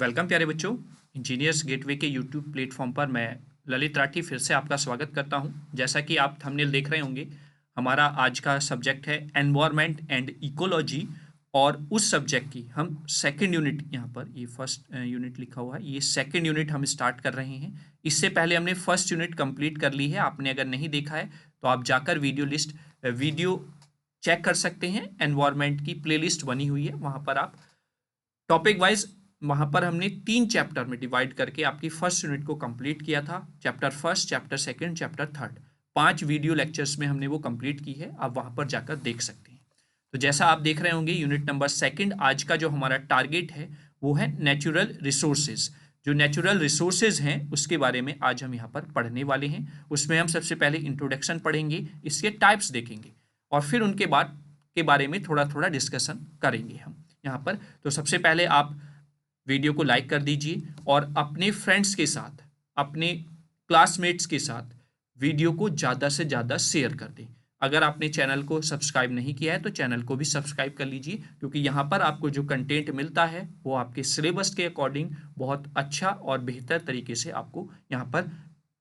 Welcome प्यारे बच्चों। Engineers gateway के यूट्यूब प्लेटफॉर्म पर मैं ललित राठी फिर से आपका स्वागत करता हूं। जैसा कि आप थंबनेल देख रहे होंगे, हमारा आज का सब्जेक्ट है एनवायरनमेंट एंड इकोलॉजी और उस सब्जेक्ट की हम सेकंड यूनिट, यहाँ पर ये फर्स्ट यूनिट लिखा हुआ है, ये सेकंड यूनिट हम स्टार्ट कर रहे हैं। इससे पहले हमने फर्स्ट यूनिट कंप्लीट कर ली है। आपने अगर नहीं देखा है तो आप जाकर वीडियो चेक कर सकते हैं। एनवायरनमेंट की प्लेलिस्ट बनी हुई है, वहाँ पर आप टॉपिक वाइज, वहां पर हमने 3 चैप्टर में डिवाइड करके आपकी फर्स्ट यूनिट को कंप्लीट किया था। Chapter first, chapter second, chapter third, 5 video lectures में हमने वो कंप्लीट की है। आप वहां पर जाकर देख सकते हैं। तो जैसा आप देख रहे होंगे, यूनिट नंबर सेकंड, आज का जो हमारा टारगेट है वो है नेचुरल रिसोर्सेज। जो नेचुरल रिसोर्सेज हैं उसके बारे में आज हम यहाँ पर पढ़ने वाले हैं। उसमें हम सबसे पहले इंट्रोडक्शन पढ़ेंगे, इसके टाइप्स देखेंगे और फिर उनके बाद के बारे में थोड़ा थोड़ा डिस्कशन करेंगे हम यहाँ पर। तो सबसे पहले आप वीडियो को लाइक कर दीजिए और अपने फ्रेंड्स के साथ, अपने क्लासमेट्स के साथ वीडियो को ज़्यादा से ज़्यादा शेयर कर दें। अगर आपने चैनल को सब्सक्राइब नहीं किया है तो चैनल को भी सब्सक्राइब कर लीजिए, क्योंकि यहाँ पर आपको जो कंटेंट मिलता है वो आपके सिलेबस के अकॉर्डिंग बहुत अच्छा और बेहतर तरीके से आपको यहाँ पर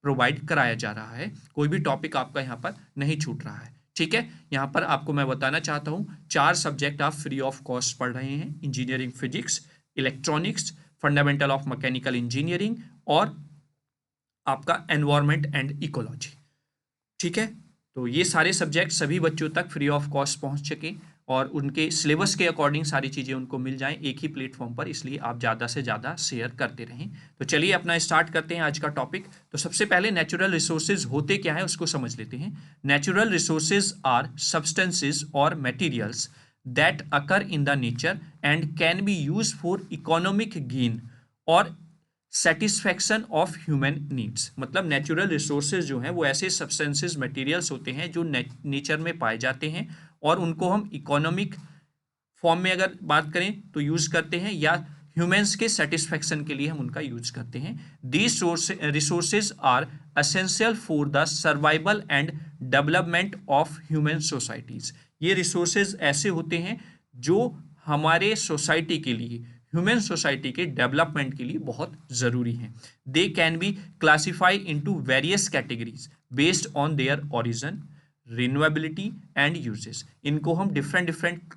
प्रोवाइड कराया जा रहा है। कोई भी टॉपिक आपका यहाँ पर नहीं छूट रहा है, ठीक है। यहाँ पर आपको मैं बताना चाहता हूँ, 4 सब्जेक्ट आप फ्री ऑफ कॉस्ट पढ़ रहे हैं। Engineering physics, electronics, fundamental of mechanical engineering और आपका एनवायरनमेंट एंड इकोलॉजी, ठीक है। तो ये सारे सब्जेक्ट सभी बच्चों तक फ्री ऑफ कॉस्ट पहुंच सके और उनके सिलेबस के अकॉर्डिंग सारी चीज़ें उनको मिल जाएं एक ही प्लेटफॉर्म पर, इसलिए आप ज़्यादा से ज़्यादा शेयर करते रहें। तो चलिए अपना स्टार्ट करते हैं आज का टॉपिक। तो सबसे पहले नेचुरल रिसोर्सेज होते क्या है उसको समझ लेते हैं। नेचुरल रिसोर्सेज आर सब्सटेंसेज और materials that occur in the nature and can be used for economic gain और सेटिस्फैक्शन ऑफ ह्यूमन नीड्स। मतलब नेचुरल रिसोर्सेज जो हैं वो ऐसे सब्सटेंसेज, मटेरियल्स होते हैं जो नेचर में पाए जाते हैं और उनको हम इकोनॉमिक फॉर्म में अगर बात करें तो यूज़ करते हैं, या ह्यूमंस के सेटिस्फैक्शन के लिए हम उनका यूज करते हैं। These resources are essential for the survival and development of human societies. ये रिसोर्सेज ऐसे होते हैं जो हमारे सोसाइटी के लिए, ह्यूमन सोसाइटी के डेवलपमेंट के लिए बहुत ज़रूरी हैं। They can be classify into various categories based on their origin, renewability and uses. इनको हम डिफरेंट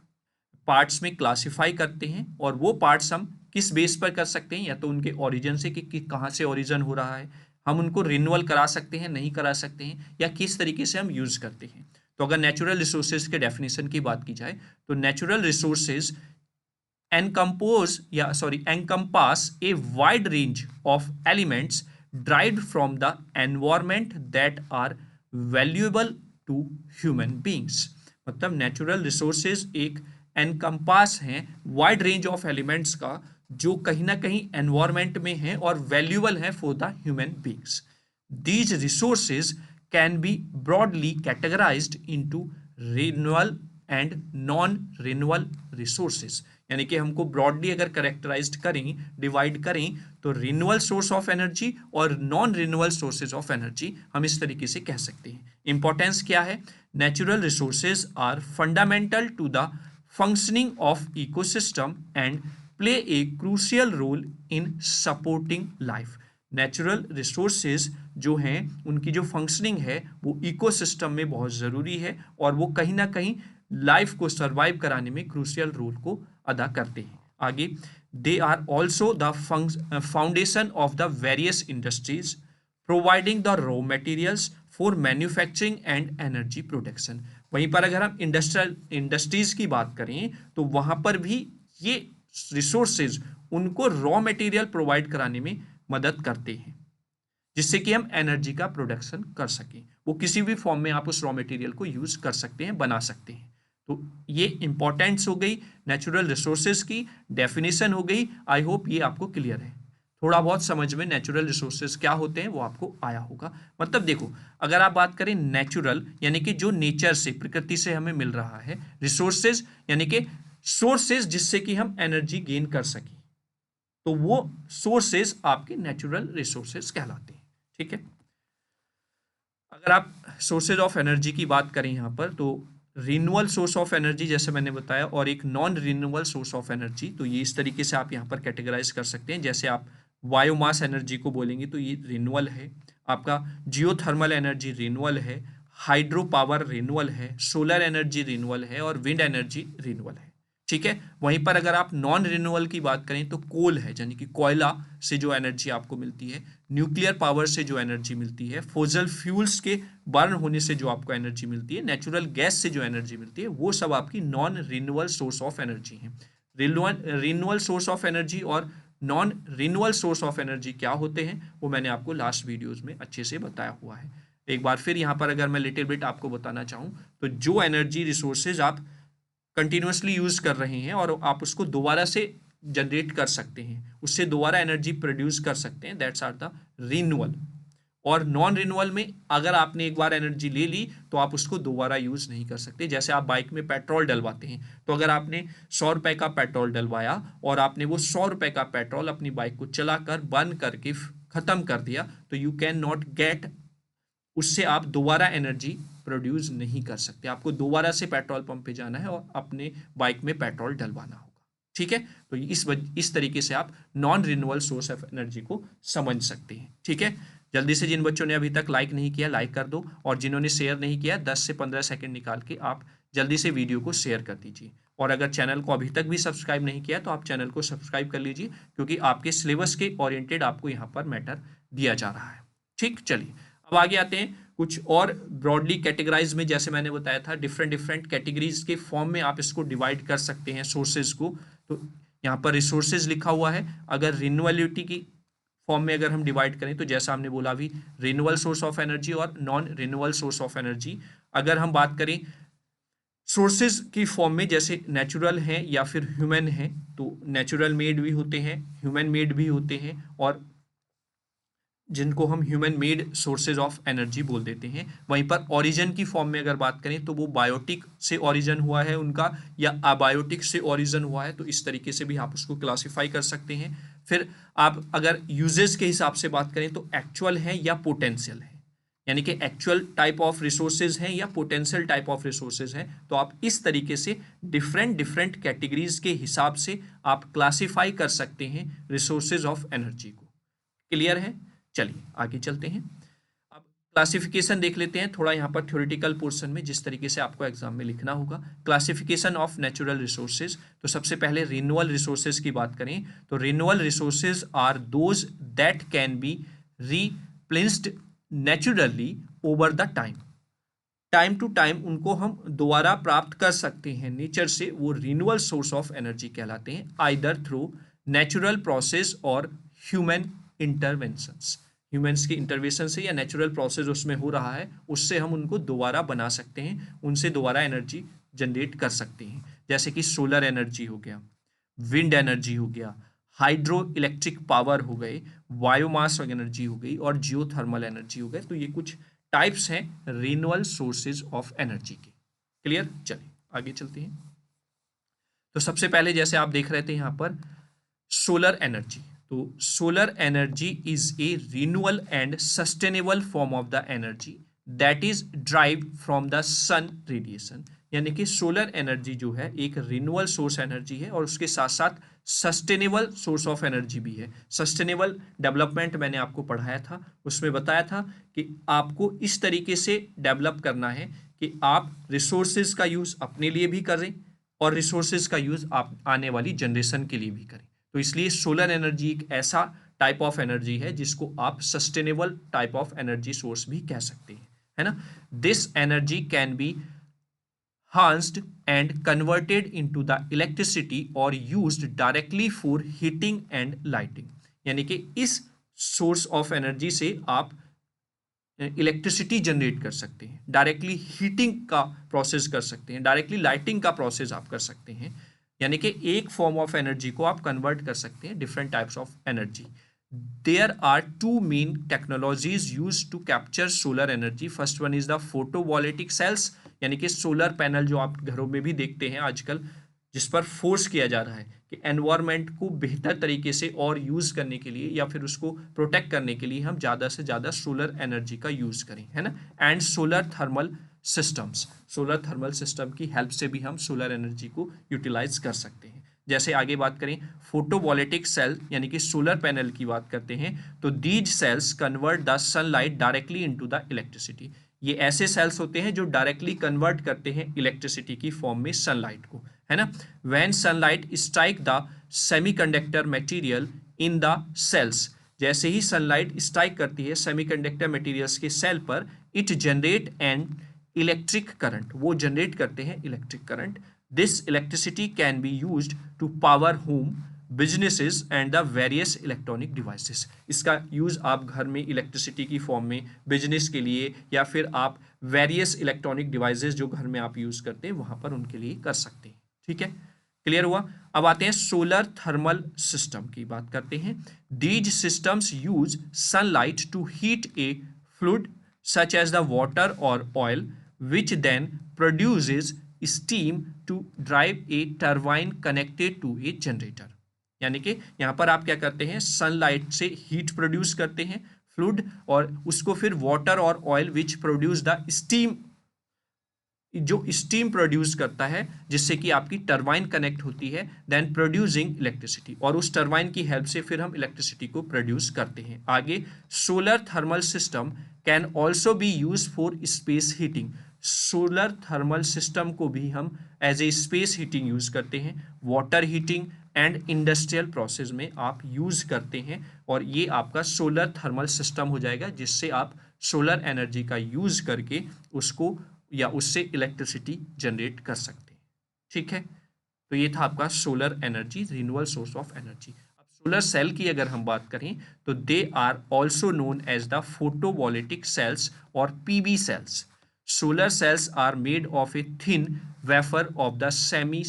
पार्ट्स में क्लासिफाई करते हैं और वो पार्ट्स हम किस बेस पर कर सकते हैं, या तो उनके ओरिजिन से कि कहाँ से ओरिजिन हो रहा है, हम उनको रिन्यूअल करा सकते हैं, नहीं करा सकते हैं, या किस तरीके से हम यूज़ करते हैं। तो अगर नेचुरल रिसोर्सेज के डेफिनेशन की बात की जाए तो natural resources encompass a wide range of elements derived from the environment that are valuable to human beings। मतलब नेचुरल रिसोर्सेज एक एनकम्पास हैं वाइड रेंज ऑफ एलिमेंट्स का, जो कहीं ना कहीं एनवायरमेंट में है और वैल्यूएबल है for the human beings. These resources can B broadly categorised into renewal and non renewal resources. यानी कि हमको ब्रॉडली अगर करेक्टराइज्ड करें, डिवाइड करें, तो रिन्यूअल सोर्स ऑफ एनर्जी और non renewal sources of energy हम इस तरीके से कह सकते हैं। इंपॉर्टेंस क्या है? Natural resources are fundamental to the functioning of ecosystem and play a crucial role in supporting life. Natural resources जो हैं उनकी जो फंक्शनिंग है वो इकोसिस्टम में बहुत ज़रूरी है और वो कहीं ना कहीं लाइफ को सर्वाइव कराने में क्रूशियल रोल को अदा करते हैं। आगे, they are also the foundation of the various industries providing the raw materials for manufacturing and energy production. वहीं पर अगर हम इंडस्ट्रीज की बात करें तो वहां पर भी ये रिसोर्सेज उनको रॉ मटेरियल प्रोवाइड कराने में मदद करते हैं, जिससे कि हम एनर्जी का प्रोडक्शन कर सकें। वो किसी भी फॉर्म में आप उस रॉ मटेरियल को यूज कर सकते हैं, बना सकते हैं। तो ये इंपॉर्टेंस हो गई नेचुरल रिसोर्सेज की, डेफिनेशन हो गई। आई होप ये आपको क्लियर है। थोड़ा बहुत समझ में नेचुरल रिसोर्सेज क्या होते हैं वो आपको आया होगा। मतलब देखो, अगर आप बात करें नेचुरल यानी कि जो नेचर से, प्रकृति से हमें मिल रहा है, रिसोर्सेज यानी कि सोर्सेज जिससे कि हम एनर्जी गेन कर सकें, तो वो सोर्सेज आपके नेचुरल रिसोर्सेज कहलाते हैं, ठीक है। अगर आप सोर्सेज ऑफ एनर्जी की बात करें यहाँ पर, तो रिन्यूअल सोर्स ऑफ एनर्जी जैसे मैंने बताया, और एक non renewal source of energy. तो ये इस तरीके से आप यहाँ पर कैटेगराइज कर सकते हैं। जैसे आप बायोमास एनर्जी को बोलेंगे तो ये रिन्यूअल है, आपका जियोथर्मल एनर्जी रिन्यूअल है, हाइड्रो पावर रिन्यूअल है, सोलर एनर्जी रिन्यूअल है, और विंड एनर्जी रिन्यूअल है। ठीक है। वहीं पर अगर आप नॉन रिन्यूअल की बात करें तो कोल है, यानी कि कोयला से जो एनर्जी आपको मिलती है, न्यूक्लियर पावर से जो एनर्जी मिलती है, फोजल फ्यूल्स के बर्न होने से जो आपको एनर्जी मिलती है, नेचुरल गैस से जो एनर्जी मिलती है, वो सब आपकी non renewal source of energy है। रिन्यूअल सोर्स ऑफ एनर्जी और non renewal source of energy क्या होते हैं वो मैंने आपको लास्ट वीडियोज में अच्छे से बताया हुआ है। एक बार फिर यहाँ पर अगर मैं लिटिल बिट आपको बताना चाहूँ तो जो एनर्जी रिसोर्सेज आप कंटिन्यूसली यूज कर रहे हैं और आप उसको दोबारा से जनरेट कर सकते हैं, उससे दोबारा एनर्जी प्रोड्यूस कर सकते हैं, दैट्स आर द रिन्यूअल। और नॉन रिन्यूअल में अगर आपने एक बार एनर्जी ले ली तो आप उसको दोबारा यूज नहीं कर सकते। जैसे आप बाइक में पेट्रोल डलवाते हैं, तो अगर आपने 100 रुपए का पेट्रोल डलवाया और आपने वो 100 रुपए का पेट्रोल अपनी बाइक को चलाकर बर्न करके खत्म कर दिया, तो यू कैन नॉट गेट, उससे आप दोबारा एनर्जी प्रोड्यूस नहीं कर सकते। आपको दोबारा से पेट्रोल पंप पे जाना है और अपने बाइक में पेट्रोल डलवाना होगा। ठीक है। तो इस तरीके से आप non renewal source of energy को समझ सकते हैं। ठीक है। जल्दी से जिन बच्चों ने अभी तक लाइक नहीं किया लाइक कर दो, और जिन्होंने शेयर नहीं किया 10 से 15 सेकंड निकाल के आप जल्दी से वीडियो को शेयर कर दीजिए। और अगर चैनल को अभी तक भी सब्सक्राइब नहीं किया तो आप चैनल को सब्सक्राइब कर लीजिए, क्योंकि आपके सिलेबस के ओरिएंटेड आपको यहाँ पर मैटर दिया जा रहा है। ठीक, चलिए अब आगे आते हैं कुछ और ब्रॉडली कैटेगराइज में। जैसे मैंने बताया था डिफरेंट कैटेगरीज के फॉर्म में आप इसको डिवाइड कर सकते हैं सोर्सेज को। तो यहाँ पर रिसोर्सेज लिखा हुआ है। अगर रिन्यूएबिलिटी की फॉर्म में अगर हम डिवाइड करें तो जैसा हमने बोला अभी, रिन्यूअल सोर्स ऑफ एनर्जी और non renewal source of energy. अगर हम बात करें सोर्सेज की फॉर्म में, जैसे नेचुरल हैं या फिर ह्यूमन हैं, तो नेचुरल मेड भी होते हैं, ह्यूमन मेड भी होते हैं, और जिनको हम human made sources of energy बोल देते हैं। वहीं पर ओरिजिन की फॉर्म में अगर बात करें तो वो बायोटिक से ओरिजिन हुआ है उनका, या अबायोटिक से ओरिजिन हुआ है, तो इस तरीके से भी आप उसको क्लासिफाई कर सकते हैं। फिर आप अगर यूजेस के हिसाब से बात करें तो एक्चुअल है या पोटेंशियल है, यानी कि एक्चुअल टाइप ऑफ रिसोर्सेज हैं या पोटेंशियल टाइप ऑफ रिसोर्सेज हैं। तो आप इस तरीके से डिफरेंट कैटेगरीज के हिसाब से आप क्लासिफाई कर सकते हैं रिसोर्सेज ऑफ एनर्जी को। क्लियर है? चलिए आगे चलते हैं। अब क्लासिफिकेशन देख लेते हैं थोड़ा यहाँ पर थ्योरेटिकल पोर्शन में, जिस तरीके से आपको एग्जाम में लिखना होगा। Classification of natural resources. तो सबसे पहले रिन्यूअल रिसोर्सेज की बात करें तो renewal resources are those that can be replaced naturally over the time to time उनको हम दोबारा प्राप्त कर सकते हैं नेचर से, वो रिन्यूअल सोर्स ऑफ एनर्जी कहलाते हैं, आइदर थ्रू नेचुरल प्रोसेस और ह्यूमन इंटरवेंशंस। ह्यूमंस की इंटरवेंशन से या नेचुरल प्रोसेस उसमें हो रहा है, उससे हम उनको दोबारा बना सकते हैं, उनसे दोबारा एनर्जी जनरेट कर सकते हैं। जैसे कि सोलर एनर्जी हो गया, विंड एनर्जी हो गया, हाइड्रो इलेक्ट्रिक पावर हो गए, बायोमास एनर्जी हो गई, और जियोथर्मल एनर्जी हो गए। तो ये कुछ टाइप्स हैं रिन्यूअल सोर्सेज ऑफ एनर्जी के। क्लियर? चलिए आगे चलते हैं। तो सबसे पहले जैसे आप देख रहे थे यहाँ पर सोलर एनर्जी। तो solar energy is a renewal and sustainable form of the energy that is drive from the sun radiation. यानी कि सोलर एनर्जी जो है एक रिन्यूअल सोर्स एनर्जी है और उसके साथ साथ सस्टेनेबल सोर्स ऑफ एनर्जी भी है। सस्टेनेबल डेवलपमेंट मैंने आपको पढ़ाया था, उसमें बताया था कि आपको इस तरीके से डेवलप करना है कि आप रिसोर्सेज का यूज़ अपने लिए भी करें और रिसोर्सेज का यूज़ आप आने वाली जनरेशन के लिए भी करें। तो इसलिए सोलर एनर्जी एक ऐसा टाइप ऑफ एनर्जी है जिसको आप sustainable type of energy source भी कह सकते हैं, है ना। This energy can B harnessed and converted into the electricity or used directly for heating and lighting। यानी कि इस सोर्स ऑफ एनर्जी से आप इलेक्ट्रिसिटी जनरेट कर सकते हैं, डायरेक्टली हीटिंग का प्रोसेस कर सकते हैं, डायरेक्टली लाइटिंग का प्रोसेस आप कर सकते हैं। यानी कि एक फॉर्म ऑफ एनर्जी को आप कन्वर्ट कर सकते हैं different types of energy. There are two main technologies use to capture solar energy. First one is the photovoltaic cells, यानी कि सोलर पैनल जो आप घरों में भी देखते हैं आजकल, जिस पर फोर्स किया जा रहा है कि एनवायरनमेंट को बेहतर तरीके से और यूज़ करने के लिए या फिर उसको प्रोटेक्ट करने के लिए हम ज़्यादा से ज़्यादा सोलर एनर्जी का यूज़ करें, है ना। And solar thermal systems, solar thermal system की हेल्प से भी हम सोलर एनर्जी को यूटिलाइज कर सकते हैं। जैसे आगे बात करें फोटोवोल्टिक सेल यानी कि सोलर पैनल की बात करते हैं, तो these cells convert the sunlight directly into the electricity. ये ऐसे सेल्स होते हैं जो डायरेक्टली कन्वर्ट करते हैं इलेक्ट्रिसिटी की फॉर्म में सनलाइट को, है ना। When sunlight strike the semiconductor material in the cells, जैसे ही सनलाइट स्ट्राइक करती है सेमीकंडक्टर मटेरियल्स के सेल पर, it generate an electric current, वो जनरेट करते हैं electric current. This electricity can be used to power home, businesses and the various electronic devices. इसका यूज़ आप घर में इलेक्ट्रिसिटी की फॉर्म में बिजनेस के लिए या फिर आप वेरियस इलेक्ट्रॉनिक डिवाइसेस जो घर में आप यूज़ करते हैं वहाँ पर उनके लिए कर सकते हैं। ठीक है, क्लियर हुआ। अब आते हैं सोलर थर्मल सिस्टम की बात करते हैं। These systems use sunlight to heat a fluid such as the water और oil which then produces steam to drive a turbine connected to a generator। यानी कि यहाँ पर आप क्या करते हैं, सनलाइट से हीट प्रोड्यूस करते हैं फ्लूइड और उसको फिर वाटर और oil which produce the steam, जो स्टीम प्रोड्यूस करता है जिससे कि आपकी टरबाइन कनेक्ट होती है, देन प्रोड्यूसिंग इलेक्ट्रिसिटी, और उस टरबाइन की हेल्प से फिर हम इलेक्ट्रिसिटी को प्रोड्यूस करते हैं। आगे solar thermal system can also be use for space heating. Solar thermal system को भी हम as a space heating use करते हैं, water heating and industrial process में आप यूज करते हैं, और ये आपका सोलर थर्मल सिस्टम हो जाएगा जिससे आप सोलर एनर्जी का यूज करके उसको या उससे इलेक्ट्रिसिटी जनरेट कर सकते हैं। ठीक है, तो ये था आपका solar energy, renewable source of energy. अब सोलर सेल की अगर हम बात करें तो they are also known as the photovoltaic cells और PV cells. Solar cells are made of a thin wafer of the semi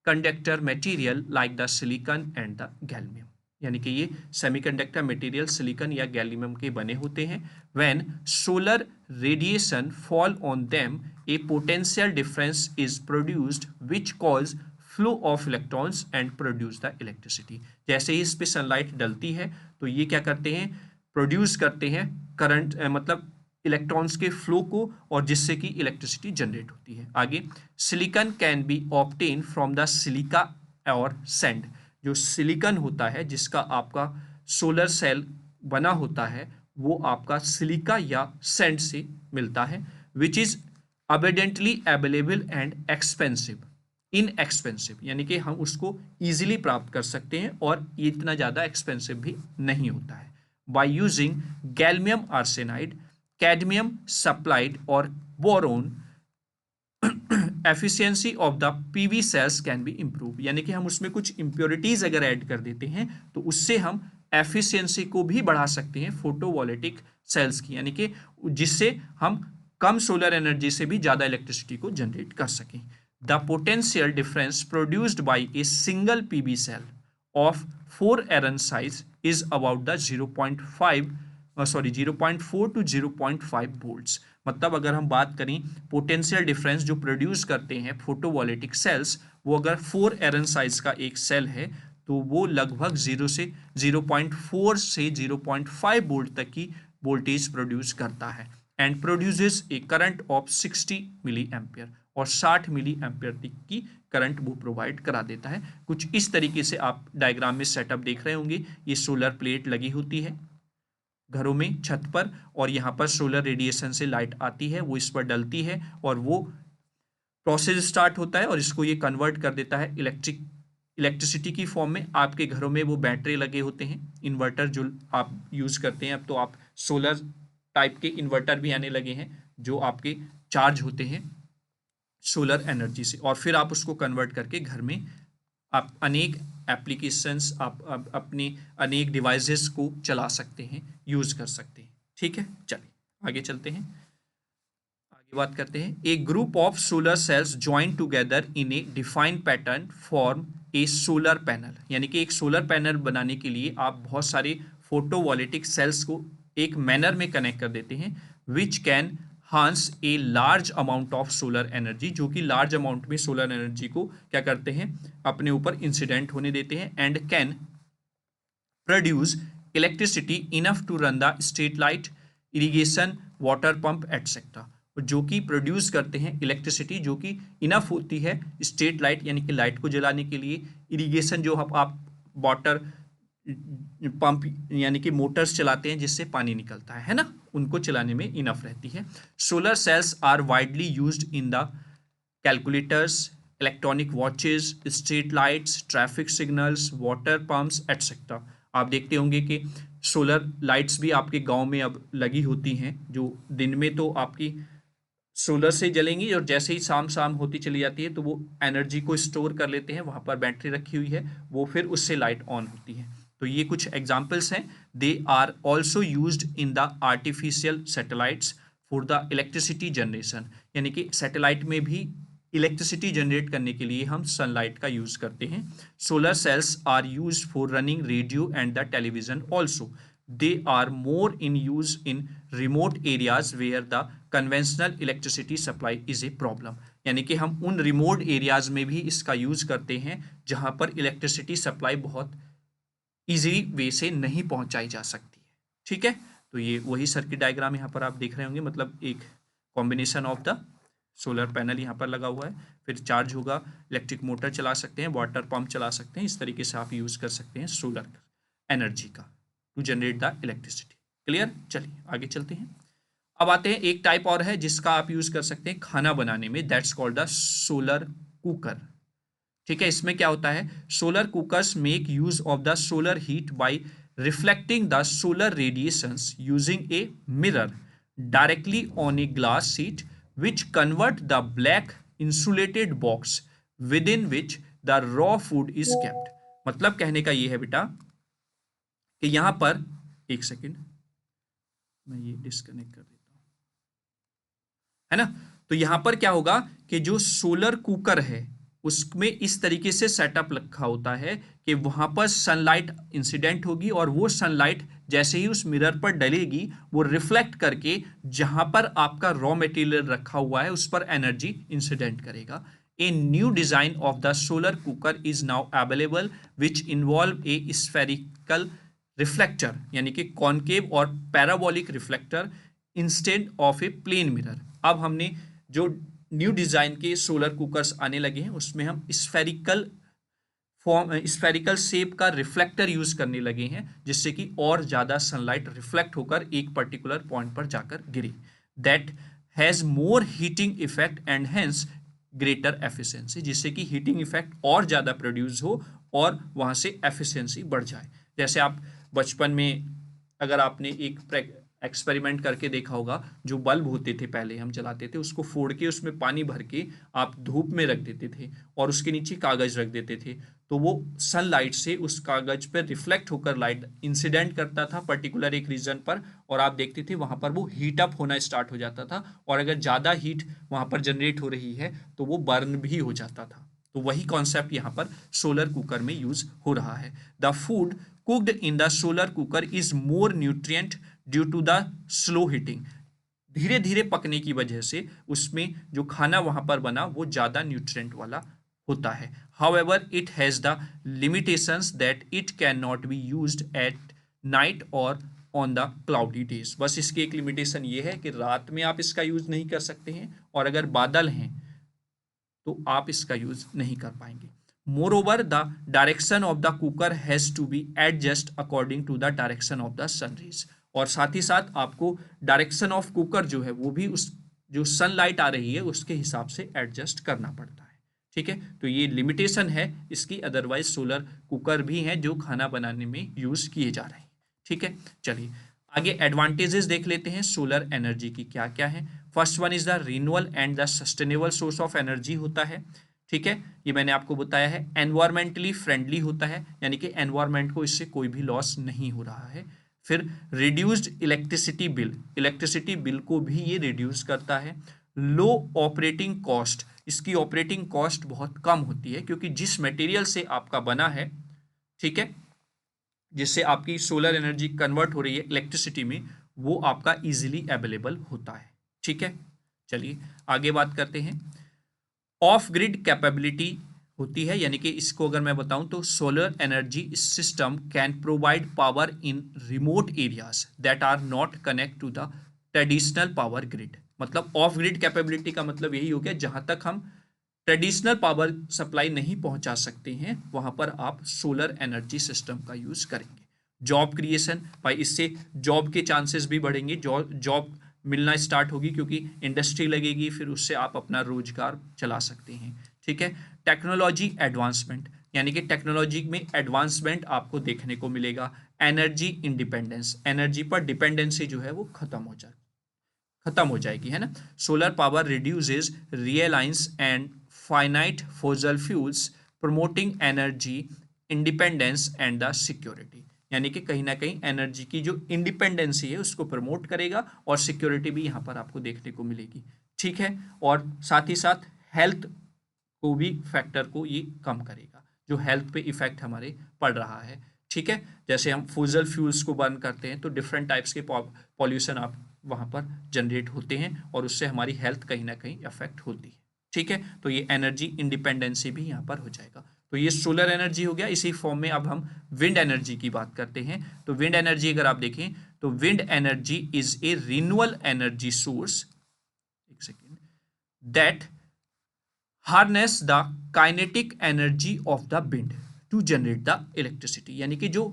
conductor material like the silicon and the gallium. यानी कि ये सेमीकंडक्टर मटेरियल सिलिकॉन या gallium के बने होते हैं। When solar radiation fall on them a potential difference is produced which cause flow of electrons and produce the electricity. जैसे ही इस पे सनलाइट डलती है तो ये क्या करते हैं, प्रोड्यूस करते हैं करंट, मतलब इलेक्ट्रॉन्स के फ्लो को, और जिससे कि इलेक्ट्रिसिटी जनरेट होती है। आगे silicon can be obtain from the silica और सैंड। जो सिलिकॉन होता है जिसका आपका सोलर सेल बना होता है वो आपका सिलिका या सैंड से मिलता है, which is abundantly available and expensive, inexpensive, यानी कि हम उसको इजीली प्राप्त कर सकते हैं और ये इतना ज़्यादा एक्सपेंसिव भी नहीं होता है। By using gallium arsenide, cadmium supplied और boron, efficiency of the PV cells can be improve. यानी कि हम उसमें कुछ इम्प्योरिटीज अगर ऐड कर देते हैं तो उससे हम एफिशिएंसी को भी बढ़ा सकते हैं फोटोवोल्टिक सेल्स की, यानी कि जिससे हम कम सोलर एनर्जी से भी ज़्यादा इलेक्ट्रिसिटी को जनरेट कर सकें। The potential difference produced by a single PV cell of 4 एरन size is about the 0.4 to 0.5 volts. मतलब अगर हम बात करें पोटेंशियल डिफरेंस जो प्रोड्यूस करते हैं फोटोवोल्टिक सेल्स, वो अगर 4 एरन साइज का एक सेल है तो वो लगभग 0.4 से 0.5 वोल्ट तक की वोल्टेज प्रोड्यूस करता है, and produces a current of 60 milli ampere, और 60 मिली एम्पियर तक की करंट वो प्रोवाइड करा देता है। कुछ इस तरीके से आप डायग्राम में सेटअप देख रहे होंगे। ये सोलर प्लेट लगी होती है घरों में छत पर, और यहाँ पर सोलर रेडिएशन से लाइट आती है, वो इस पर डलती है और वो प्रोसेस स्टार्ट होता है और इसको ये कन्वर्ट कर देता है इलेक्ट्रिसिटी की फॉर्म में। आपके घरों में वो बैटरी लगे होते हैं, इन्वर्टर जो आप यूज़ करते हैं, अब तो आप सोलर टाइप के इन्वर्टर भी आने लगे हैं जो आपके चार्ज होते हैं सोलर एनर्जी से, और फिर आप उसको कन्वर्ट करके घर में आप अनेक एप्लीकेशंस, आप अपने अनेक डिवाइसेस को चला सकते हैं, यूज़ कर सकते हैं। ठीक है, चलिए आगे चलते हैं, आगे बात करते हैं। A group of solar cells join together in a defined pattern form a solar panel. यानी कि एक सोलर पैनल बनाने के लिए आप बहुत सारे फोटोवोल्टिक सेल्स को एक मैनर में कनेक्ट कर देते हैं, which can Hans a large amount of solar energy, जो कि लार्ज अमाउंट में सोलर एनर्जी को क्या करते हैं, अपने ऊपर इंसिडेंट होने देते हैं, and can produce electricity enough to run the street light, irrigation, water pump etcetera. जो कि प्रोड्यूस करते हैं इलेक्ट्रिसिटी, जो कि इनफ होती है स्ट्रीट लाइट यानी कि लाइट को जलाने के लिए। इरिगेशन, जो आप वाटर पंप यानी कि मोटर्स चलाते हैं जिससे पानी निकलता है ना, उनको चलाने में इनफ रहती है। Solar cells are widely used in the calculators, electronic watches, street lights, traffic signals, water pumps etcetera. आप देखते होंगे कि सोलर लाइट्स भी आपके गांव में अब लगी होती हैं, जो दिन में तो आपकी सोलर से जलेंगी और जैसे ही शाम शाम होती चली जाती है तो वो एनर्जी को स्टोर कर लेते हैं, वहाँ पर बैटरी रखी हुई है, वो फिर उससे लाइट ऑन होती है। तो ये कुछ एग्जांपल्स हैं। They are also used in the artificial satellites for the electricity generation, यानी कि सैटेलाइट में भी इलेक्ट्रिसिटी जनरेट करने के लिए हम सनलाइट का यूज़ करते हैं। Solar cells are use for running radio and the television also. They are more in use in remote areas where the conventional electricity supply is a problem, यानी कि हम उन रिमोट एरियाज में भी इसका यूज करते हैं जहां पर इलेक्ट्रिसिटी सप्लाई बहुत इजी वे से नहीं पहुंचाई जा सकती है। ठीक है, तो ये वही सर्किट डायग्राम यहाँ पर आप देख रहे होंगे, मतलब एक combination of the solar panel यहाँ पर लगा हुआ है, फिर चार्ज होगा, इलेक्ट्रिक मोटर चला सकते हैं, वाटर पंप चला सकते हैं, इस तरीके से आप यूज़ कर सकते हैं सोलर एनर्जी का to generate the electricity. Clear, चलिए आगे चलते हैं। अब आते हैं एक टाइप और है जिसका आप यूज़ कर सकते हैं खाना बनाने में, that's called the solar cooker. ठीक है, इसमें क्या होता है, solar cookers make use of the solar heat bye reflecting the solar radiations using a mirror directly on a glass sheet which convert the black insulated box within which the raw food is kept। मतलब कहने का ये है बेटा कि यहां पर, एक सेकेंड मैं ये डिस्कनेक्ट कर देता हूं, है ना। तो यहां पर क्या होगा कि जो सोलर कुकर है उसमें इस तरीके से सेटअप रखा होता है कि वहां पर सनलाइट इंसिडेंट होगी और वो सनलाइट जैसे ही उस मिरर पर डलेगी वो रिफ्लेक्ट करके जहां पर आपका रॉ मटेरियल रखा हुआ है उस पर एनर्जी इंसिडेंट करेगा। A new design of the solar cooker is now available which involve a spherical reflector, यानी कि कॉनकेव और parabolic reflector instead of a plane mirror. अब हमने जो न्यू डिजाइन के सोलर कुकर्स आने लगे हैं उसमें हम स्फेरिकल शेप का रिफ्लेक्टर यूज करने लगे हैं जिससे कि और ज्यादा सनलाइट रिफ्लेक्ट होकर एक पर्टिकुलर पॉइंट पर जाकर गिरे, that has more heating effect and hence greater efficiency, जिससे कि हीटिंग इफेक्ट और ज्यादा प्रोड्यूस हो और वहां से एफिशिएंसी बढ़ जाए। जैसे आप बचपन में अगर आपने एक एक्सपेरिमेंट करके देखा होगा, जो बल्ब होते थे पहले हम जलाते थे उसको फोड़ के उसमें पानी भर के आप धूप में रख देते थे और उसके नीचे कागज रख देते थे, तो वो सनलाइट से उस कागज पर रिफ्लेक्ट होकर लाइट इंसिडेंट करता था पर्टिकुलर एक रीजन पर, और आप देखते थे वहां पर वो हीट अप होना स्टार्ट हो जाता था, और अगर ज़्यादा हीट वहां पर जनरेट हो रही है तो वो बर्न भी हो जाता था। तो वही कॉन्सेप्ट यहाँ पर सोलर कुकर में यूज हो रहा है। The food cooked in the solar cooker is more nutrient due to the slow heating, धीरे धीरे पकने की वजह से उसमें जो खाना वहां पर बना वो ज्यादा न्यूट्रिएंट वाला होता है। However it has the limitations that it can not be used at night और ऑन द क्लाउडी डेज। बस इसकी एक लिमिटेशन ये है कि रात में आप इसका यूज नहीं कर सकते हैं और अगर बादल हैं तो आप इसका यूज नहीं कर पाएंगे। Moreover, the direction of the cooker has to be adjust according to the direction of the sun rays। और साथ ही साथ आपको डायरेक्शन ऑफ कुकर जो है वो भी उस जो सनलाइट आ रही है उसके हिसाब से एडजस्ट करना पड़ता है। ठीक है, तो ये लिमिटेशन है इसकी, अदरवाइज सोलर कुकर भी हैं जो खाना बनाने में यूज किए जा रहे हैं। ठीक है, चलिए आगे एडवांटेजेस देख लेते हैं सोलर एनर्जी की क्या क्या है। First one is the renewal and the sustainable source of energy होता है। ठीक है, ये मैंने आपको बताया है। एनवायरमेंटली फ्रेंडली होता है, यानी कि एनवायरमेंट को इससे कोई भी लॉस नहीं हो रहा है। फिर रिड्यूस्ड इलेक्ट्रिसिटी बिल को भी ये रिड्यूस करता है। लो ऑपरेटिंग कॉस्ट, इसकी ऑपरेटिंग कॉस्ट बहुत कम होती है क्योंकि जिस मटेरियल से आपका बना है, ठीक है, जिससे आपकी सोलर एनर्जी कन्वर्ट हो रही है इलेक्ट्रिसिटी में, वो आपका इजीली अवेलेबल होता है। ठीक है, चलिए आगे बात करते हैं। ऑफ ग्रिड कैपेबिलिटी होती है, यानी कि इसको अगर मैं बताऊं तो solar energy system can provide power in remote areas that are not connect to the traditional power grid. मतलब ऑफ ग्रिड कैपेबिलिटी का मतलब यही हो गया, जहां तक हम ट्रेडिशनल पावर सप्लाई नहीं पहुंचा सकते हैं वहां पर आप सोलर एनर्जी सिस्टम का यूज करेंगे। जॉब क्रिएशन, भाई इससे जॉब के चांसेस भी बढ़ेंगे, जॉब मिलना स्टार्ट होगी क्योंकि इंडस्ट्री लगेगी, फिर उससे आप अपना रोजगार चला सकते हैं। ठीक है। टेक्नोलॉजी एडवांसमेंट, यानी कि टेक्नोलॉजी में एडवांसमेंट आपको देखने को मिलेगा। एनर्जी इंडिपेंडेंस, एनर्जी पर डिपेंडेंसी जो है वो खत्म हो जाएगी, है ना। Solar power reduces reliance and finite fossil fuels, promoting energy independence and the security, यानी कि कहीं ना कहीं एनर्जी की जो इंडिपेंडेंसी है उसको प्रमोट करेगा और सिक्योरिटी भी यहाँ पर आपको देखने को मिलेगी। ठीक है। और साथ ही साथ हेल्थ को भी फैक्टर को ये कम करेगा, जो हेल्थ पे इफेक्ट हमारे पड़ रहा है। ठीक है। जैसे हम फॉसिल फ्यूल्स को बर्न करते हैं तो डिफरेंट टाइप्स के पॉल्यूशन आप वहाँ पर जनरेट होते हैं और उससे हमारी हेल्थ कहीं ना कहीं अफेक्ट होती है। ठीक है। तो ये एनर्जी इंडिपेंडेंसी भी यहाँ पर हो जाएगा। तो ये सोलर एनर्जी हो गया। इसी फॉर्म में अब हम विंड एनर्जी की बात करते हैं। तो विंड एनर्जी अगर आप देखें तो wind energy is a renewable energy source, एक second, that harness the kinetic energy of the wind to generate the electricity, यानी कि जो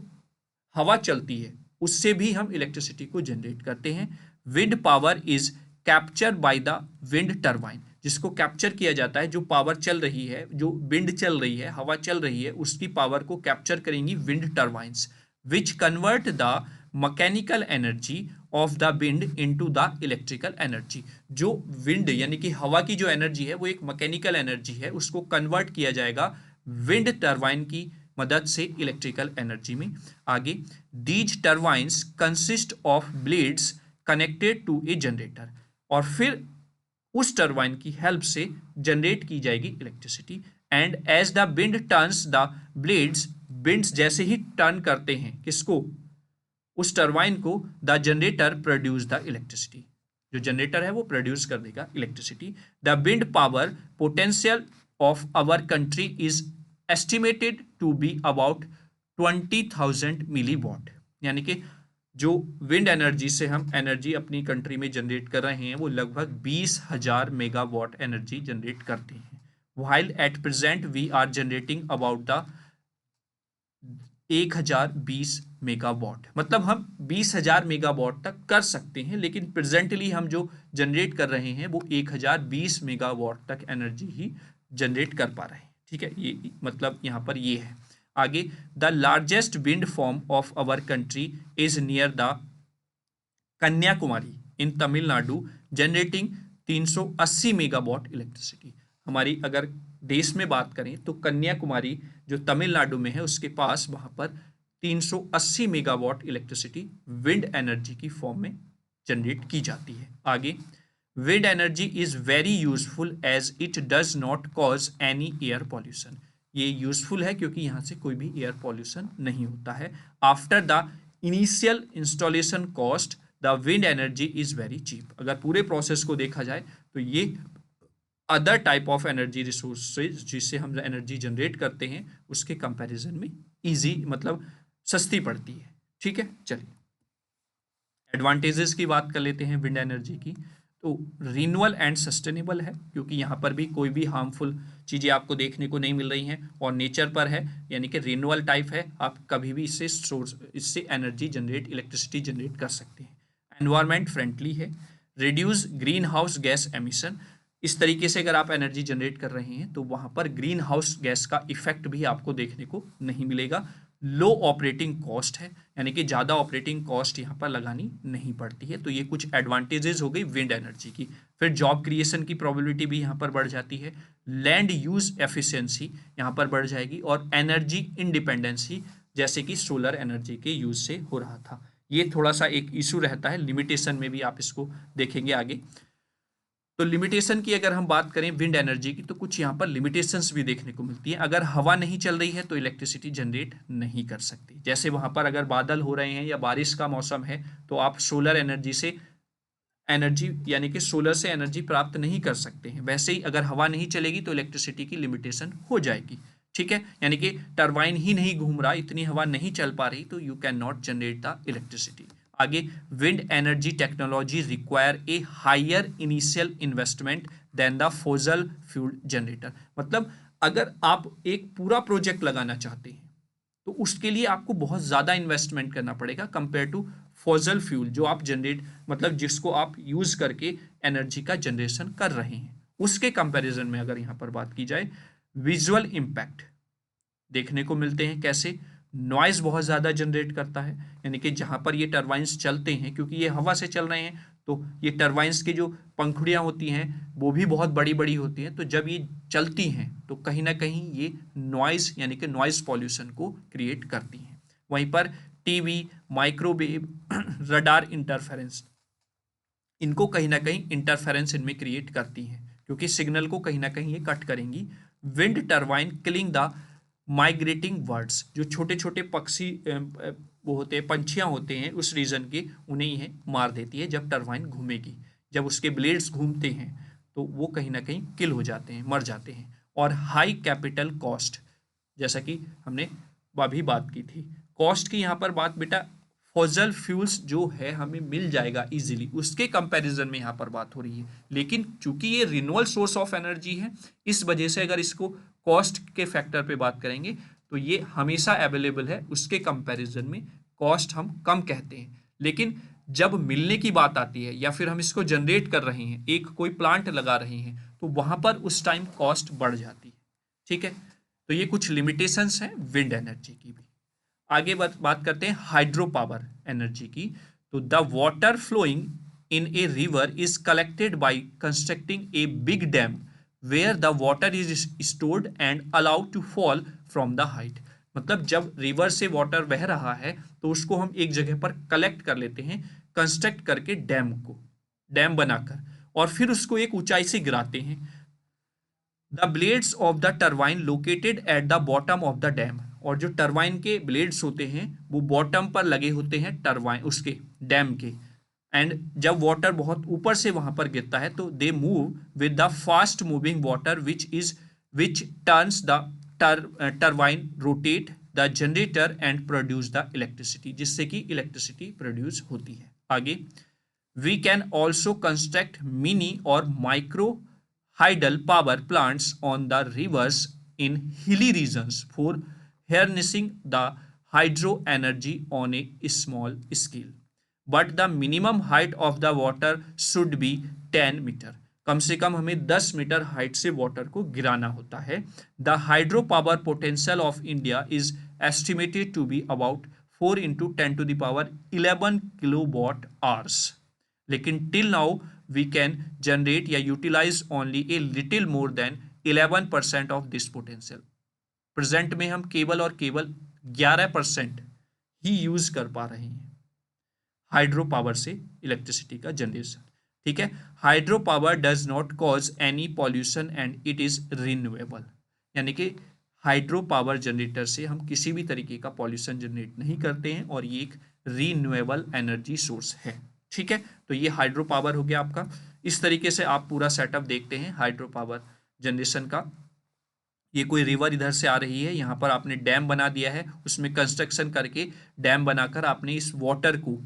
हवा चलती है उससे भी हम इलेक्ट्रिसिटी को जनरेट करते हैं। Wind power is capture by the wind turbine, जिसको कैप्चर किया जाता है, जो पावर चल रही है, जो विंड चल रही है, हवा चल रही है, उसकी पावर को कैप्चर करेंगी wind turbines, which convert the mechanical energy of the wind into the electrical energy. जो विंड यानी कि हवा की जो एनर्जी है वो एक मैकेनिकल एनर्जी है, उसको कन्वर्ट किया जाएगा विंड टरबाइन की मदद से इलेक्ट्रिकल एनर्जी में। आगे, these turbines consist of blades connected to a generator, और फिर उस टरबाइन की हेल्प से जनरेट की जाएगी electricity. And as the wind turns the blades, winds जैसे ही टर्न करते हैं किसको, उस टरबाइन को, the generator produce the electricity, जो जनरेटर है वो प्रोड्यूस कर देगा electricity. The wind power potential of our country is estimated to be about 20,000 milli watt, यानी कि जो विंड एनर्जी से हम एनर्जी अपनी कंट्री में जनरेट कर रहे हैं वो लगभग 20,000 मेगावाट एनर्जी जनरेट करते हैं। While at present we are generating about the 1020 megawatt, मतलब हम 20,000 मेगावाट तक कर सकते हैं, लेकिन प्रेजेंटली हम जो जनरेट कर रहे हैं वो 1020 मेगावाट तक एनर्जी ही जनरेट कर पा रहे हैं। ठीक है। ये मतलब यहाँ पर ये है। आगे, the largest wind form of our country is near the Kanyakumari in Tamil Nadu, generating 380 megawatt electricity. हमारी अगर देश में बात करें तो कन्याकुमारी जो तमिलनाडु में है उसके पास वहां पर 380 मेगावाट इलेक्ट्रिसिटी विंड एनर्जी की फॉर्म में जनरेट की जाती है। आगे, wind energy is very useful as it does not cause any air pollution, ये यूजफुल है क्योंकि यहाँ से कोई भी एयर पॉल्यूशन नहीं होता है। After the initial installation cost the wind energy is very cheap, अगर पूरे प्रोसेस को देखा जाए तो ये other type of energy resources जिससे हम एनर्जी जनरेट करते हैं उसके कंपैरिजन में इजी, मतलब सस्ती पड़ती है। ठीक है। चलिए एडवांटेजेस की बात कर लेते हैं विंड एनर्जी की। तो रिन्यूअल एंड सस्टेनेबल है क्योंकि यहाँ पर भी कोई भी हार्मफुल चीज़ें आपको देखने को नहीं मिल रही हैं और नेचर पर है, यानी कि रिन्यूअल टाइप है, आप कभी भी इससे एनर्जी जनरेट, इलेक्ट्रिसिटी जनरेट कर सकते हैं। एनवायरमेंट फ्रेंडली है, reduce green house gas emission, इस तरीके से अगर आप एनर्जी जनरेट कर रहे हैं तो वहाँ पर ग्रीन हाउस गैस का इफेक्ट भी आपको देखने को नहीं मिलेगा। लो ऑपरेटिंग कॉस्ट है, यानी कि ज़्यादा ऑपरेटिंग कॉस्ट यहाँ पर लगानी नहीं पड़ती है। तो ये कुछ एडवांटेजेस हो गई विंड एनर्जी की। फिर जॉब क्रिएशन की प्रोबेबिलिटी भी यहाँ पर बढ़ जाती है, लैंड यूज एफिशिएंसी यहाँ पर बढ़ जाएगी, और एनर्जी इंडिपेंडेंसी जैसे कि सोलर एनर्जी के यूज से हो रहा था। ये थोड़ा सा एक इशू रहता है, लिमिटेशन में भी आप इसको देखेंगे आगे। तो लिमिटेशन की अगर हम बात करें विंड एनर्जी की तो कुछ यहाँ पर लिमिटेशंस भी देखने को मिलती है। अगर हवा नहीं चल रही है तो इलेक्ट्रिसिटी जनरेट नहीं कर सकती, जैसे वहाँ पर अगर बादल हो रहे हैं या बारिश का मौसम है तो आप सोलर एनर्जी से एनर्जी यानी कि सोलर से एनर्जी प्राप्त नहीं कर सकते हैं। वैसे ही अगर हवा नहीं चलेगी तो इलेक्ट्रिसिटी की लिमिटेशन हो जाएगी। ठीक है। यानी कि टरबाइन ही नहीं घूम रहा, इतनी हवा नहीं चल पा रही, तो you can not generate the electricity. आगे, wind energy technology require a higher initial investment than the fossil fuel generator. मतलब अगर आप एक पूरा प्रोजेक्ट लगाना चाहते हैं तो उसके लिए आपको बहुत ज़्यादा इन्वेस्टमेंट करना पड़ेगा कंपेयर टू फॉसिल फ्यूल, जो आप जनरेट मतलब जिसको आप यूज़ करके एनर्जी का जनरेशन कर रहे हैं, उसके कंपैरिजन में अगर यहाँ पर बात की जाए, विजुअल इम्पैक्ट देखने को मिलते हैं। कैसे? नॉइज़ बहुत ज़्यादा जनरेट करता है, यानी कि जहाँ पर ये टरबाइंस चलते हैं, क्योंकि ये हवा से चल रहे हैं तो ये टरबाइंस की जो पंखुड़ियाँ होती हैं वो भी बहुत बड़ी बड़ी होती हैं, तो जब ये चलती हैं तो कहीं ना कहीं ये नॉइज़ यानी कि नॉइज़ पॉल्यूशन को क्रिएट करती हैं। वहीं पर टीवी, माइक्रोवेव, रडार इंटरफेरेंस, इनको कहीं ना कहीं इंटरफेरेंस इनमें क्रिएट करती हैं, क्योंकि सिग्नल को कहीं ना कहीं ये कट करेंगी। Wind turbine killing the migrating birds, जो छोटे छोटे पक्षी वो होते हैं, पंछियां होते हैं उस रीजन के, उन्हें यह मार देती है जब टरबाइन घूमेगी। जब उसके ब्लेड्स घूमते हैं तो वो कहीं ना कहीं किल हो जाते हैं, मर जाते हैं। और हाई कैपिटल कॉस्ट, जैसा कि हमने अभी बात की थी, कॉस्ट की यहाँ पर बात बेटा फॉसिल फ्यूल्स जो है हमें मिल जाएगा इजीली, उसके कंपैरिजन में यहाँ पर बात हो रही है। लेकिन चूंकि ये रिन्यूएबल सोर्स ऑफ एनर्जी है, इस वजह से अगर इसको कॉस्ट के फैक्टर पे बात करेंगे तो ये हमेशा अवेलेबल है, उसके कंपैरिजन में कॉस्ट हम कम कहते हैं। लेकिन जब मिलने की बात आती है या फिर हम इसको जनरेट कर रहे हैं, एक कोई प्लांट लगा रहे हैं, तो वहां पर उस टाइम कॉस्ट बढ़ जाती है। ठीक है, तो ये कुछ लिमिटेशंस हैं विंड एनर्जी की भी। आगे बात करते हैं हाइड्रो पावर एनर्जी की। तो the water flowing in a river is collected by constructing a big dam where the water is stored and allowed to fall from the height. मतलब जब रिवर से वाटर बह रहा है तो उसको हम एक जगह पर कलेक्ट कर लेते हैं, कंस्ट्रक्ट करके डैम बनाकर, और फिर उसको एक ऊंचाई से गिराते हैं। The blades of the turbine located at the bottom of the dam, और जो टरबाइन के ब्लेड्स होते हैं वो बॉटम पर लगे होते हैं टरबाइन उसके डैम के। एंड जब वाटर बहुत ऊपर से वहां पर गिरता है तो they move with the fast moving water which turns the turbine rotate the generator and produce the electricity, जिससे कि इलेक्ट्रिसिटी प्रोड्यूस होती है। आगे, we can also construct mini और micro hydel power plants on the rivers in hilly regions for harnessing the hydro energy on a small scale. But the minimum height of the water should be 10 metre. कम से कम हमें 10 metre height से water को गिराना होता है। The hydro power potential of India is estimated to be about 4 into 10 to the power 11 kilowatt hours. लेकिन till now we can generate या utilise only a little more than 11% of this potential. Present में हम केवल और केवल 11% ही use कर पा रहे हैं हाइड्रो पावर से इलेक्ट्रिसिटी का जनरेशन। ठीक है, hydro power does not cause any pollution and it is renewable, यानी कि हाइड्रो पावर जनरेटर से हम किसी भी तरीके का पॉल्यूशन जनरेट नहीं करते हैं और ये एक रिन्यूएबल एनर्जी सोर्स है। ठीक है, तो ये हाइड्रो पावर हो गया आपका। इस तरीके से आप पूरा सेटअप देखते हैं हाइड्रो पावर जनरेशन का। ये कोई रिवर इधर से आ रही है, यहाँ पर आपने डैम बना दिया है, उसमें कंस्ट्रक्शन करके डैम बनाकर आपने इस वाटर को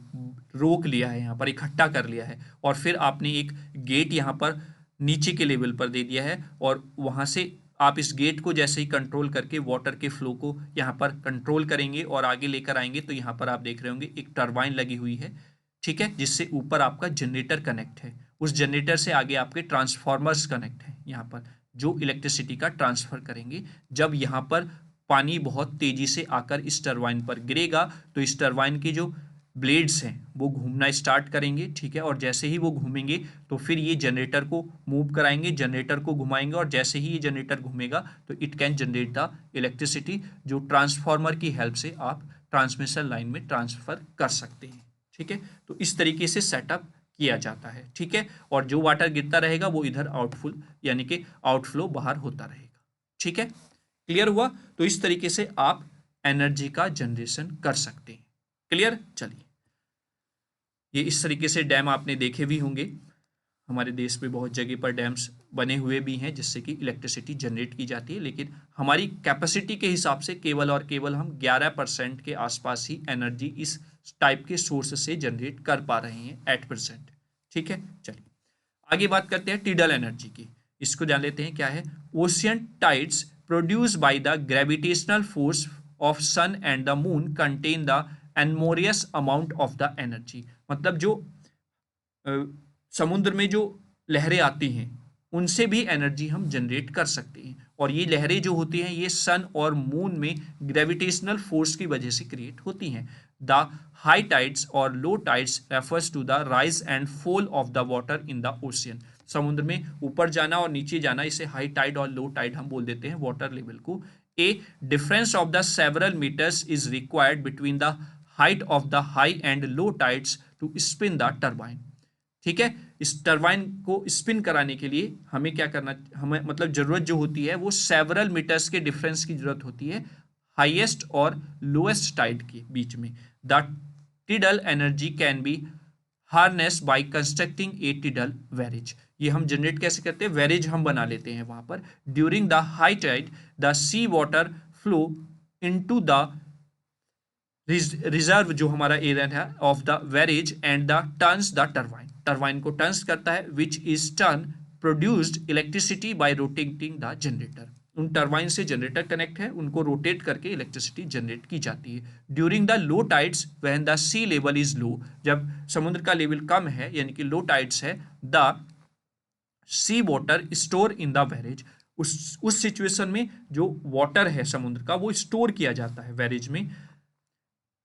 रोक लिया है, यहाँ पर इकट्ठा कर लिया है, और फिर आपने एक गेट यहाँ पर नीचे के लेवल पर दे दिया है, और वहाँ से आप इस गेट को जैसे ही कंट्रोल करके वाटर के फ्लो को यहाँ पर कंट्रोल करेंगे और आगे लेकर आएंगे, तो यहाँ पर आप देख रहे होंगे एक टरबाइन लगी हुई है। ठीक है, जिससे ऊपर आपका जनरेटर कनेक्ट है, उस जनरेटर से आगे आपके ट्रांसफॉर्मर्स कनेक्ट है यहाँ पर, जो इलेक्ट्रिसिटी का ट्रांसफर करेंगे। जब यहाँ पर पानी बहुत तेजी से आकर इस टरबाइन पर गिरेगा तो इस टरबाइन के जो ब्लेड्स हैं वो घूमना स्टार्ट करेंगे। ठीक है, और जैसे ही वो घूमेंगे तो फिर ये जनरेटर को मूव कराएंगे, जनरेटर को घुमाएंगे, और जैसे ही ये जनरेटर घूमेगा तो it can generate the electricity, जो ट्रांसफॉर्मर की हेल्प से आप ट्रांसमिशन लाइन में ट्रांसफर कर सकते हैं। ठीक है, तो इस तरीके से सेटअप किया जाता है। ठीक है, और जो वाटर गिरता रहेगा वो इधर आउटफुल यानी कि आउटफ्लो बाहर होता रहेगा। ठीक है, क्लियर हुआ? तो इस तरीके से आप एनर्जी का जनरेशन कर सकते हैं। क्लियर? चलिए, ये इस तरीके से डैम आपने देखे भी होंगे, हमारे देश में बहुत जगह पर डैम्स बने हुए भी हैं जिससे कि इलेक्ट्रिसिटी जनरेट की जाती है, लेकिन हमारी कैपेसिटी के हिसाब से केवल और केवल हम 11% के आसपास ही एनर्जी इस टाइप के सोर्स से जनरेट कर पा रहे हैं एट प्रेजेंट। ठीक है, चलिए आगे बात करते हैं टिडल एनर्जी की। इसको जान लेते हैं क्या है। Ocean tides produce by the gravitational force of sun and the moon contain the enormous amount of the energy. मतलब जो समुद्र में जो लहरें आती हैं उनसे भी एनर्जी हम जनरेट कर सकते हैं, और ये लहरें जो होती हैं ये सन और मून में ग्रेविटेशनल फोर्स की वजह से क्रिएट होती हैं। द हाई टाइड्स और low tides refers to the rise and fall of the water in the ocean. समुद्र में ऊपर जाना और नीचे जाना, इसे हाई टाइड और लो टाइड हम बोल देते हैं वाटर लेवल को। A difference of the several metres is required between the height of the high and low tides to spin the turbine. ठीक है, इस टरबाइन को स्पिन कराने के लिए हमें क्या करना, हमें मतलब जरूरत जो होती है वो सेवरल मीटर्स के डिफरेंस की जरूरत होती है हाईएस्ट और लोएस्ट टाइड के बीच में। The tidal energy can be harness by constructing a tidal barrage. ये हम जनरेट कैसे करते हैं, वैरेज हम बना लेते हैं वहां पर। During the high tide the sea water flow into the reserve जो हमारा एरिया है of the barrage and the turns the turbine. Turbine को टर्न्स करता है which is turn produced electricity by rotating the generator. उन turbine से generator connect है, उनको रोटेट करके इलेक्ट्रिसिटी जनरेट की जाती है। During the low tides when the sea level is low, जब समुद्र का लेवल कम है यानी कि लो टाइड्स है, the sea water store in the barrage. उस सिचुएशन में जो वाटर है समुद्र का वो स्टोर किया जाता है वैरेज में।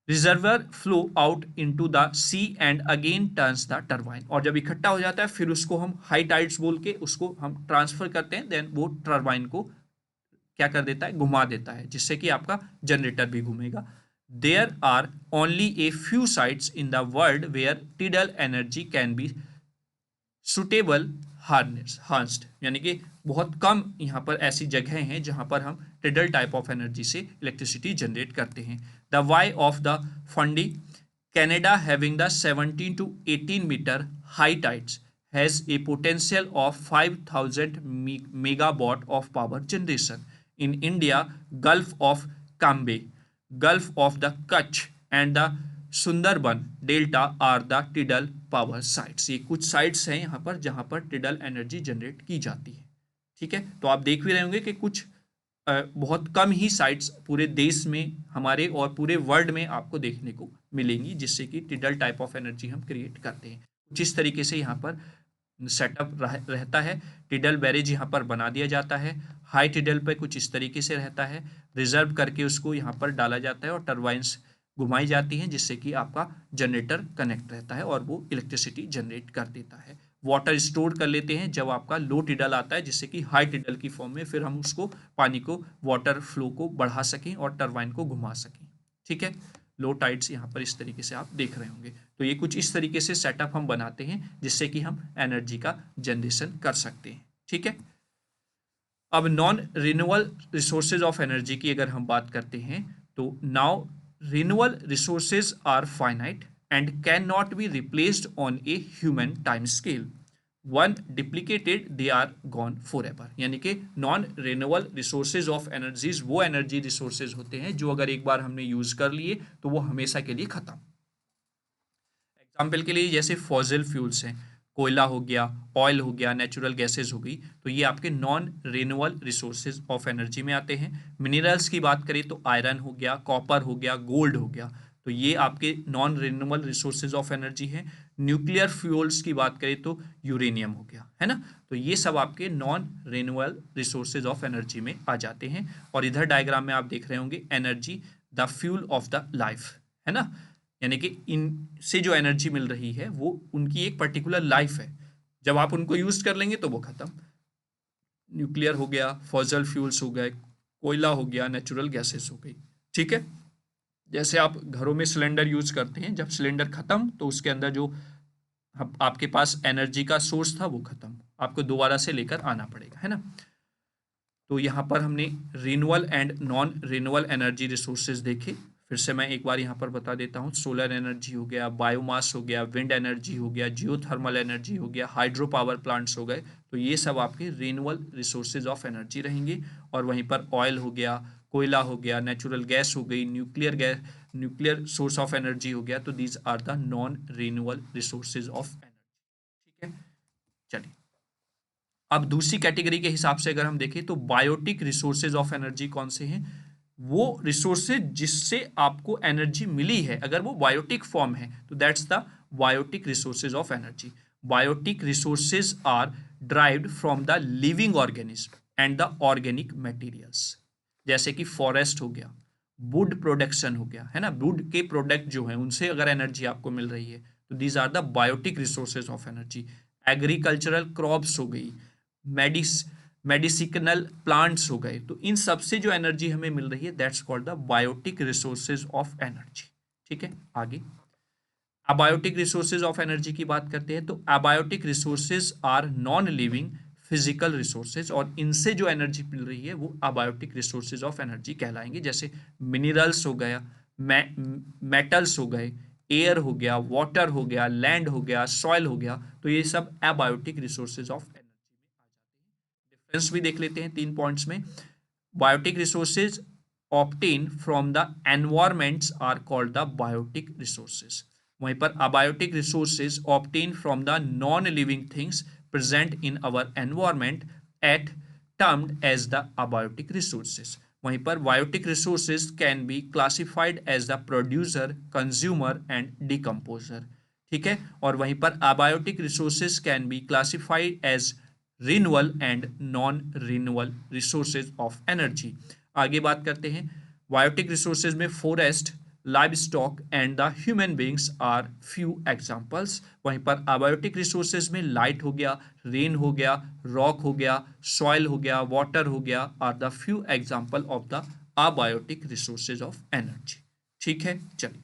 Reservoir flow out into the sea and again turns the turbine, और जब इकट्ठा हो जाता है फिर उसको हम हाई टाइड्स बोल के उसको हम ट्रांसफर करते हैं, देन वो टरबाइन को क्या कर देता है, घुमा देता है, जिससे कि आपका जनरेटर भी घूमेगा। There are only a few sites in the world where tidal energy can be suitable harnessed, यानी कि बहुत कम यहाँ पर ऐसी जगह हैं जहाँ पर हम टिडल टाइप ऑफ एनर्जी से इलेक्ट्रिसिटी जनरेट करते हैं। The bay of the Fundy Canada having the 17 to 18 metre high tides has a potential of 5000 megawatt of power generation. In India Gulf of Cambay, Gulf of the Kutch and the Sundarban delta are the tidal power sites. ये कुछ sites हैं यहाँ पर जहाँ पर tidal energy generate की जाती है। ठीक है, तो आप देख भी रहे होंगे कि कुछ बहुत कम ही साइट्स पूरे देश में हमारे और पूरे वर्ल्ड में आपको देखने को मिलेंगी जिससे कि टिडल टाइप ऑफ एनर्जी हम क्रिएट करते हैं। कुछ इस तरीके से यहाँ पर सेटअप रहता है। टिडल बैरेज यहाँ पर बना दिया जाता है। हाई टिडल पे कुछ इस तरीके से रहता है, रिजर्व करके उसको यहाँ पर डाला जाता है और टरबाइंस घुमाई जाती हैं जिससे कि आपका जनरेटर कनेक्ट रहता है और वो इलेक्ट्रिसिटी जनरेट कर देता है। वाटर स्टोर कर लेते हैं जब आपका लो टिडल आता है, जिससे कि हाई टिडल की फॉर्म में फिर हम उसको पानी को वाटर फ्लो को बढ़ा सकें और टरबाइन को घुमा सकें। ठीक है, लो टाइड्स यहाँ पर इस तरीके से आप देख रहे होंगे। तो ये कुछ इस तरीके से सेटअप हम बनाते हैं जिससे कि हम एनर्जी का जनरेशन कर सकते हैं। ठीक है, अब non renewable resources of energy की अगर हम बात करते हैं तो now renewable resources are finite and cannot be replaced on a human time scale. One duplicated, they are gone forever. यानी कि non renewable resources of energies वो एनर्जी रिसोर्सेज होते हैं जो अगर एक बार हमने यूज कर लिए तो वो हमेशा के लिए खत्म। एग्जाम्पल के लिए जैसे फॉसिल फ्यूल्स हैं, कोयला हो गया, ऑयल हो गया, नेचुरल गैसेज हो गई, तो ये आपके non renewable resources of energy में आते हैं। मिनरल्स की बात करें तो आयरन हो गया, कॉपर हो गया, गोल्ड हो गया, तो ये आपके non renewable resources of energy हैं। न्यूक्लियर फ्यूल्स की बात करें तो यूरेनियम हो गया, है ना। तो ये सब आपके non renewable resources of energy में आ जाते हैं। और इधर डायग्राम में आप देख रहे होंगे energy the fuel of the life, है ना, यानी कि इनसे जो एनर्जी मिल रही है वो उनकी एक पर्टिकुलर लाइफ है, जब आप उनको यूज कर लेंगे तो वो खत्म। न्यूक्लियर हो गया, फॉसिल फ्यूल्स हो गए, कोयला हो गया, नेचुरल गैसेस हो गई। ठीक है, जैसे आप घरों में सिलेंडर यूज करते हैं, जब सिलेंडर खत्म तो उसके अंदर जो आपके पास एनर्जी का सोर्स था वो खत्म, आपको दोबारा से लेकर आना पड़ेगा, है ना। तो यहाँ पर हमने renewable and non renewable energy resources देखे। फिर से मैं एक बार यहाँ पर बता देता हूँ, सोलर एनर्जी हो गया, बायोमास हो गया, विंड एनर्जी हो गया, जियोथर्मल एनर्जी हो गया, हाइड्रो पावर प्लांट्स हो गए, तो ये सब आपके रिन्यूएबल रिसोर्सेज ऑफ एनर्जी रहेंगे। और वहीं पर ऑयल हो गया, कोयला हो गया, नेचुरल गैस हो गई, न्यूक्लियर सोर्स ऑफ एनर्जी हो गया, तो these are the non renewable resources of energy. ठीक है, चलिए अब दूसरी कैटेगरी के हिसाब से अगर हम देखें तो बायोटिक रिसोर्सेज ऑफ एनर्जी कौन से हैं? वो रिसोर्सेज जिससे आपको एनर्जी मिली है, अगर वो बायोटिक फॉर्म है तो that's the biotic resources of energy. Biotic resources are derived from the living organism and the organic materials, जैसे कि फॉरेस्ट हो गया, वुड प्रोडक्शन हो गया, है ना, वुड के प्रोडक्ट जो हैं उनसे अगर एनर्जी आपको मिल रही है तो these are the biotic resources of energy. Agricultural crops हो गई, मेडिसिनल प्लांट्स हो गए, तो इन सब से जो एनर्जी हमें मिल रही है that's called the biotic resources of energy. ठीक है, आगे अबायोटिक रिसोर्सेज ऑफ एनर्जी की बात करते हैं तो abiotic resources are non living physical resources, और इनसे जो एनर्जी मिल रही है वो अबायोटिक रिसोर्सेज ऑफ एनर्जी कहलाएंगे, जैसे मिनरल्स हो गया, मेटल्स हो गए, एयर हो गया, वाटर हो गया, लैंड हो गया, सॉइल हो गया, तो ये सब अबायोटिक रिसोर्सेज ऑफ एनर्जी में आ जाते हैं। डिफरेंस भी देख लेते हैं 3 पॉइंट्स में। Biotic resources obtained from the environments are called the biotic resources। वहीं पर abiotic resources obtained from the non-living things present in our environment at termed as the abiotic resources। वहीं पर biotic resources can be classified as the producer, consumer and decomposer। ठीक है, और वहीं पर abiotic resources can be classified as renewable and non-renewable resources of energy। आगे बात करते हैं, बायोटिक रिसोर्सेज में forest, livestock and the human beings are few examples. वहीं पर अबायोटिक रिसोर्सेज में लाइट हो गया, रेन हो गया, रॉक हो गया, सॉइल हो गया, वाटर हो गया, are the few example of the abiotic resources of energy. ठीक है, चलिए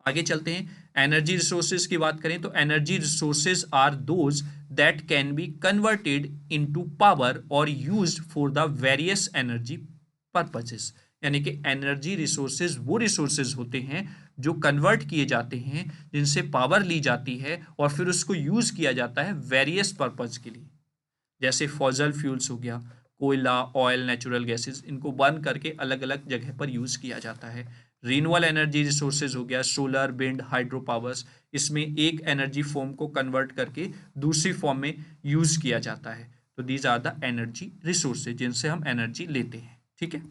आगे चलते हैं। एनर्जी रिसोर्सेज की बात करें तो energy resources are those that can be converted into power और used for the various energy purposes. यानी कि एनर्जी रिसोर्सेज वो रिसोर्सेज होते हैं जो कन्वर्ट किए जाते हैं, जिनसे पावर ली जाती है और फिर उसको यूज किया जाता है वेरियस पर्पज के लिए, जैसे फॉसल फ्यूल्स हो गया, कोयला, ऑयल, नेचुरल गैसेस, इनको बर्न करके अलग अलग जगह पर यूज किया जाता है। रिन्यूएबल एनर्जी रिसोर्सेज हो गया, सोलर, विंड, हाइड्रो पावर्स, इसमें एक एनर्जी फॉर्म को कन्वर्ट करके दूसरी फॉर्म में यूज किया जाता है, तो these are the energy resources जिनसे हम एनर्जी लेते हैं। ठीक है,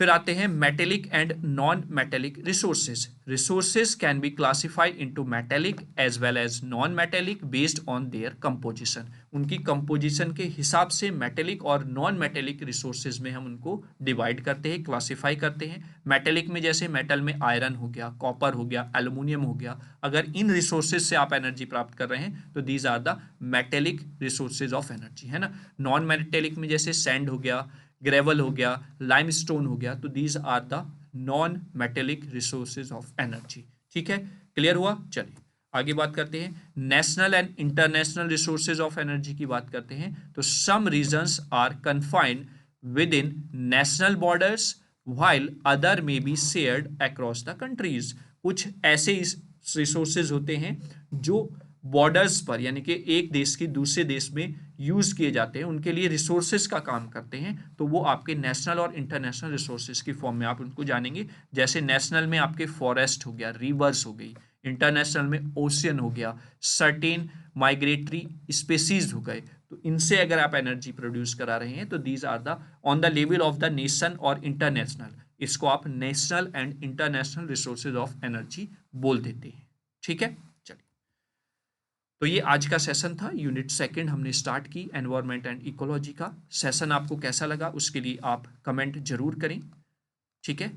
फिर आते हैं metallic and non metallic resources. Resources can be classified into metallic as well as non metallic based on their composition. उनकी कंपोजिशन के हिसाब से मेटेलिक और नॉन मेटेलिक रिसोर्सेज में हम उनको डिवाइड करते हैं, क्लासिफाई करते हैं। मेटेलिक में जैसे मेटल में आयरन हो गया, कॉपर हो गया, एल्युमिनियम हो गया, अगर इन रिसोर्सेज से आप एनर्जी प्राप्त कर रहे हैं तो these are the metallic resources of energy, है ना। नॉन मेटेलिक में जैसे सैंड हो गया, ग्रेवल हो गया, लाइमस्टोन हो गया, तो these are the non metallic resources of energy. ठीक है, क्लियर हुआ। चलिए आगे बात करते हैं, national and international resources of energy की बात करते हैं तो some regions are confined within national borders while other may be shared across the countries. कुछ ऐसे रिसोर्सेज होते हैं जो बॉर्डर्स पर, यानी कि एक देश के दूसरे देश में यूज किए जाते हैं, उनके लिए रिसोर्सेज का काम करते हैं, तो वो आपके नेशनल और इंटरनेशनल रिसोर्सेज की फॉर्म में आप उनको जानेंगे। जैसे नेशनल में आपके फॉरेस्ट हो गया, रिवर्स हो गई, इंटरनेशनल में ओशियन हो गया, सर्टेन माइग्रेटरी स्पेसीज हो गए, तो इनसे अगर आप एनर्जी प्रोड्यूस करा रहे हैं तो these are the on the level of the nation और इंटरनेशनल, इसको आप national and international resources of energy बोल देते हैं। ठीक है, तो ये आज का सेशन था, यूनिट सेकंड हमने स्टार्ट की एनवायरनमेंट एंड इकोलॉजी का। सेशन आपको कैसा लगा उसके लिए आप कमेंट जरूर करें। ठीक है,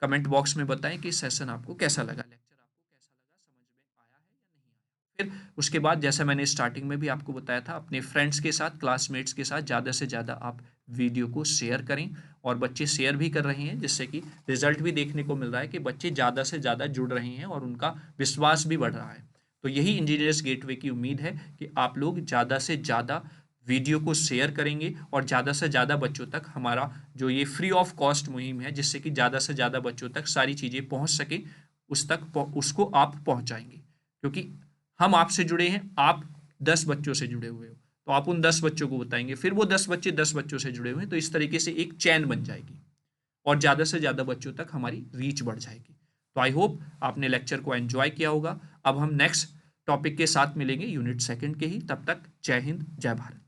कमेंट बॉक्स में बताएं कि सेशन आपको कैसा लगा, लेक्चर आपको कैसा लगा, समझ में आया है या नहीं आया। फिर उसके बाद जैसा मैंने स्टार्टिंग में भी आपको बताया था, अपने फ्रेंड्स के साथ, क्लासमेट्स के साथ ज़्यादा से ज़्यादा आप वीडियो को शेयर करें, और बच्चे शेयर भी कर रहे हैं, जिससे कि रिजल्ट भी देखने को मिल रहा है कि बच्चे ज़्यादा से ज़्यादा जुड़ रहे हैं और उनका विश्वास भी बढ़ रहा है। तो यही इंजीनियर्स गेटवे की उम्मीद है कि आप लोग ज़्यादा से ज़्यादा वीडियो को शेयर करेंगे और ज़्यादा से ज़्यादा बच्चों तक हमारा जो ये फ्री ऑफ कॉस्ट मुहिम है, जिससे कि ज़्यादा से ज़्यादा बच्चों तक सारी चीज़ें पहुंच सके, उसको आप पहुंचाएंगे, क्योंकि हम आपसे जुड़े हैं, आप 10 बच्चों से जुड़े हुए हो, तो आप उन 10 बच्चों को बताएंगे, फिर वो 10 बच्चे 10 बच्चों से जुड़े हुए हैं, तो इस तरीके से एक चैन बन जाएगी और ज़्यादा से ज़्यादा बच्चों तक हमारी रीच बढ़ जाएगी। तो आई होप आपने लेक्चर को एंजॉय किया होगा। अब हम नेक्स्ट टॉपिक के साथ मिलेंगे यूनिट 2 के ही। तब तक जय हिंद, जय भारत।